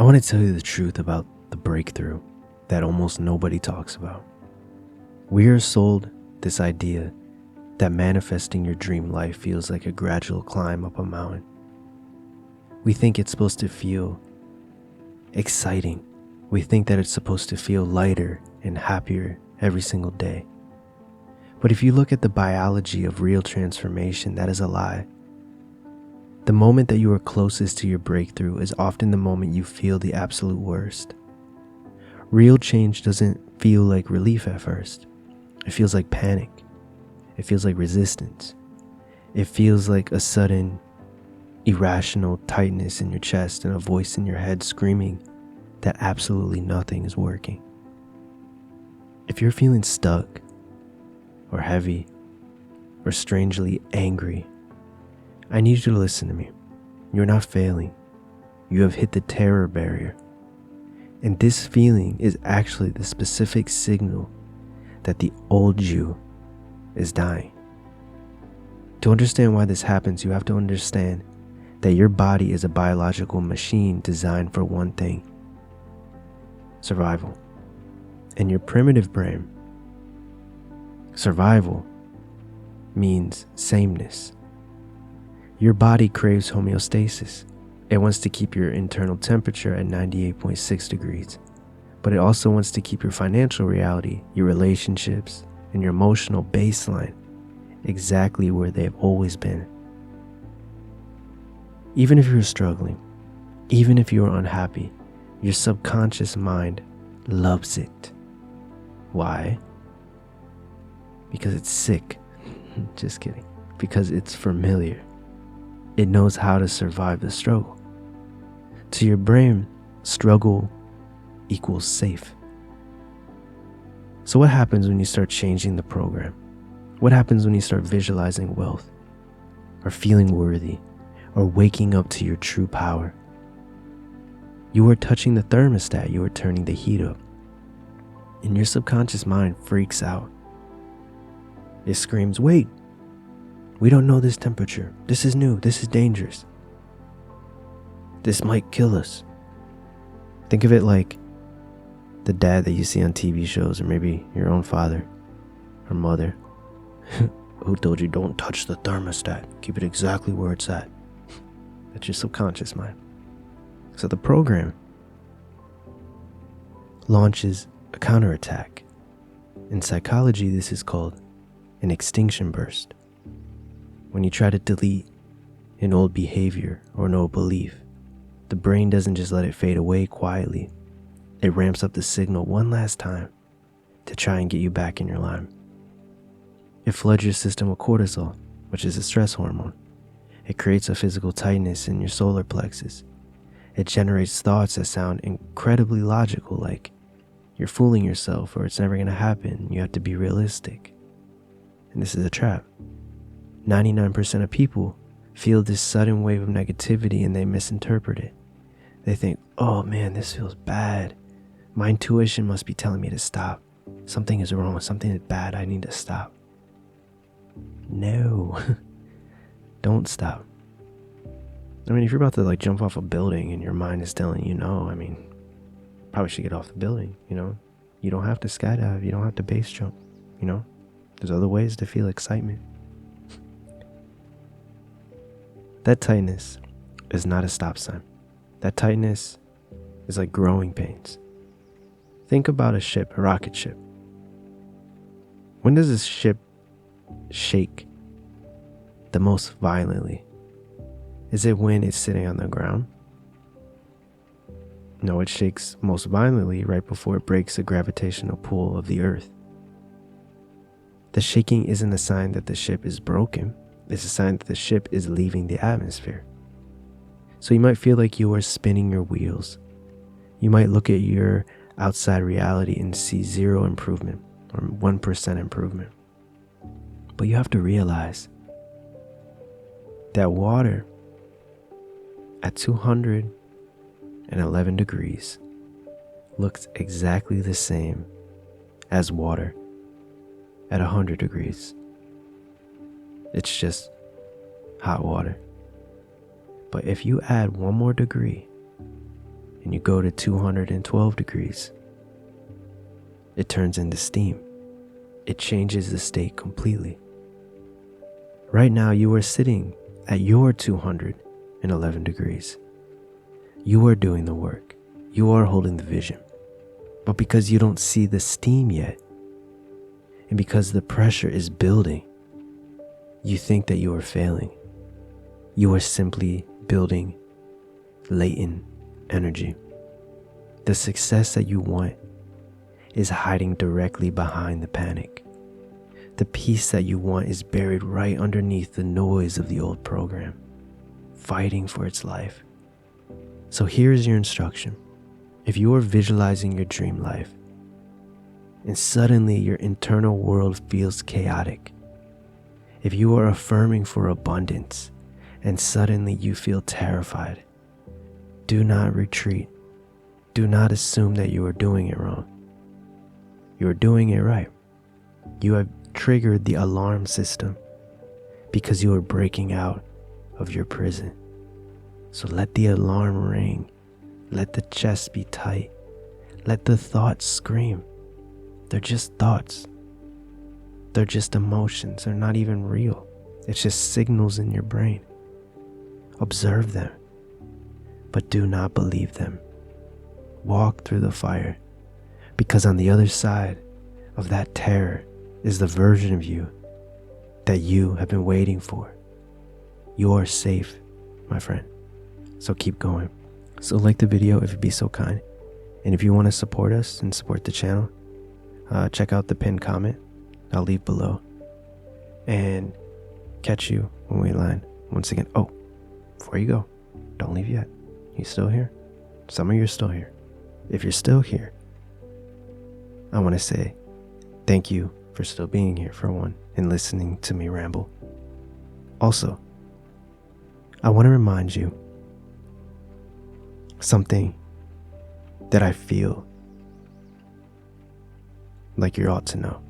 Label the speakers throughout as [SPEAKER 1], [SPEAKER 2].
[SPEAKER 1] want to tell you the truth about the breakthrough that almost nobody talks about. We are sold this idea that manifesting your dream life feels like a gradual climb up a mountain. We think it's supposed to feel exciting. We think that it's supposed to feel lighter and happier every single day. But if you look at the biology of real transformation, that is a lie. The moment that you are closest to your breakthrough is often the moment you feel the absolute worst. Real change doesn't feel like relief at first. It feels like panic. It feels like resistance. It feels like a sudden, irrational tightness in your chest and a voice in your head screaming that absolutely nothing is working. If you're feeling stuck, or heavy, or strangely angry, I need you to listen to me. You're not failing. You have hit the terror barrier. And this feeling is actually the specific signal that the old you is dying. To understand why this happens, you have to understand that your body is a biological machine designed for one thing: survival. And your primitive brain, survival means sameness. Your body craves homeostasis. It wants to keep your internal temperature at 98.6 degrees, but it also wants to keep your financial reality, your relationships, and your emotional baseline exactly where they've always been. Even if you're struggling, even if you're unhappy, your subconscious mind loves it. Why? Because it's sick. Just kidding. Because it's familiar. It knows how to survive the struggle. To your brain, struggle equals safe. So what happens when you start changing the program? What happens when you start visualizing wealth, or feeling worthy, or waking up to your true power? You are touching the thermostat. You are turning the heat up. And your subconscious mind freaks out. It screams, "Wait, we don't know this temperature. This is new. This is dangerous. This might kill us." Think of it like the dad that you see on TV shows, or maybe your own father or mother who told you, "Don't touch the thermostat. Keep it exactly where it's at." That's your subconscious mind. So the program launches a counterattack. In psychology, this is called an extinction burst. When you try to delete an old behavior or an old belief, the brain doesn't just let it fade away quietly. It ramps up the signal one last time to try and get you back in your line. It floods your system with cortisol, which is a stress hormone. It creates a physical tightness in your solar plexus. It generates thoughts that sound incredibly logical, like you're fooling yourself or it's never going to happen. You have to be realistic. And this is a trap. 99% of people feel this sudden wave of negativity and they misinterpret it. They think, "Oh man, this feels bad. My intuition must be telling me to stop. Something is wrong. Something is bad. I need to stop." No, don't stop. I mean, if you're about to jump off a building and your mind is telling you no, probably should get off the building, You don't have to skydive. You don't have to base jump, There's other ways to feel excitement. That tightness is not a stop sign. That tightness is like growing pains. Think about a ship, a rocket ship. When does this ship shake the most violently? Is it when it's sitting on the ground? No, it shakes most violently right before it breaks the gravitational pull of the earth. The shaking isn't a sign that the ship is broken. It's a sign that the ship is leaving the atmosphere. So you might feel like you are spinning your wheels. You might look at your outside reality and see 0 improvement or 1% improvement. But you have to realize that water at 211 degrees looks exactly the same as water at 100 degrees. It's just hot water. But if you add 1 more degree and you go to 212 degrees, it turns into steam. It changes the state completely. Right now, you are sitting at your 211 degrees. You are doing the work. You are holding the vision. But because you don't see the steam yet, and because the pressure is building, you think that you are failing. You are simply building latent energy. The success that you want is hiding directly behind the panic. The peace that you want is buried right underneath the noise of the old program, fighting for its life. So here's your instruction. If you are visualizing your dream life, and suddenly your internal world feels chaotic, if you are affirming for abundance, and suddenly you feel terrified, do not retreat. Do not assume that you are doing it wrong. You are doing it right. You have triggered the alarm system because you are breaking out of your prison. So let the alarm ring. Let the chest be tight. Let the thoughts scream. They're just thoughts. They're just emotions. They're not even real. It's just signals in your brain. Observe them, but do not believe them. Walk through the fire, because on the other side of that terror is the version of you that you have been waiting for. You are safe, my friend. So keep going. So like the video if you'd be so kind. And if you want to support us and support the channel, check out the pinned comment I'll leave below. And catch you when we land once again. Oh, before you go, don't leave yet. You still here? Some of you are still here. If you're still here, I want to say thank you for still being here, for one, and listening to me ramble. Also, I want to remind you something that I feel like you ought to know.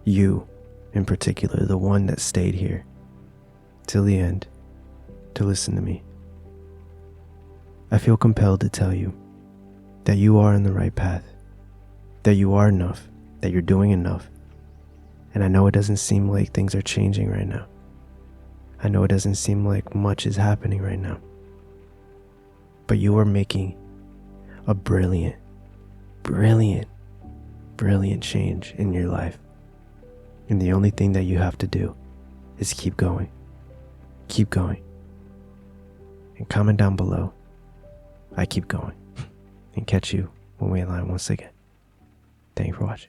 [SPEAKER 1] You, in particular, the one that stayed here till the end to listen to me. I feel compelled to tell you that you are on the right path, that you are enough, that you're doing enough. And I know it doesn't seem like things are changing right now. I know it doesn't seem like much is happening right now. But you are making a brilliant change in your life. And the only thing that you have to do is keep going. Keep going. And comment down below, I keep going. And catch you when we align once again. Thank you for watching.